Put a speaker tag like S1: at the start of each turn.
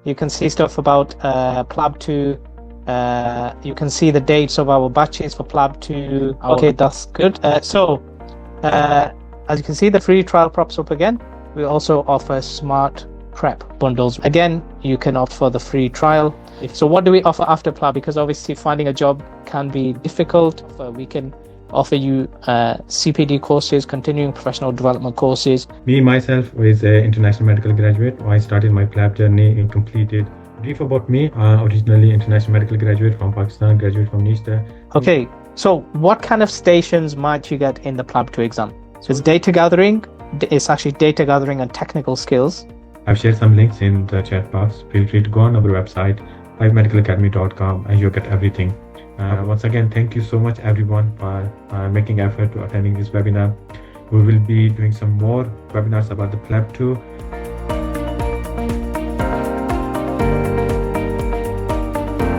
S1: You can see stuff about PLAB 2. You can see the dates of our batches for PLAB 2. Okay, that's good. As you can see, the free trial props up again. We also offer smart prep bundles. Again, you can opt for the free trial. So what do we offer after PLAB? Because obviously finding a job can be difficult. We can offer you CPD courses, continuing professional development courses.
S2: Me, myself, is an international medical graduate. I started my PLAB journey and completed. Brief about me, originally international medical graduate from Pakistan, graduate from NISTA.
S1: Okay, so what kind of stations might you get in the PLAB 2 exam? So it's data gathering. It's actually data gathering and technical skills.
S2: I've shared some links in the chat box. Feel free to go on our website, hivemedicalacademy.com, and you'll get everything. Once again, thank you so much everyone for making effort to attending this webinar. We will be doing some more webinars about the PLAB 2.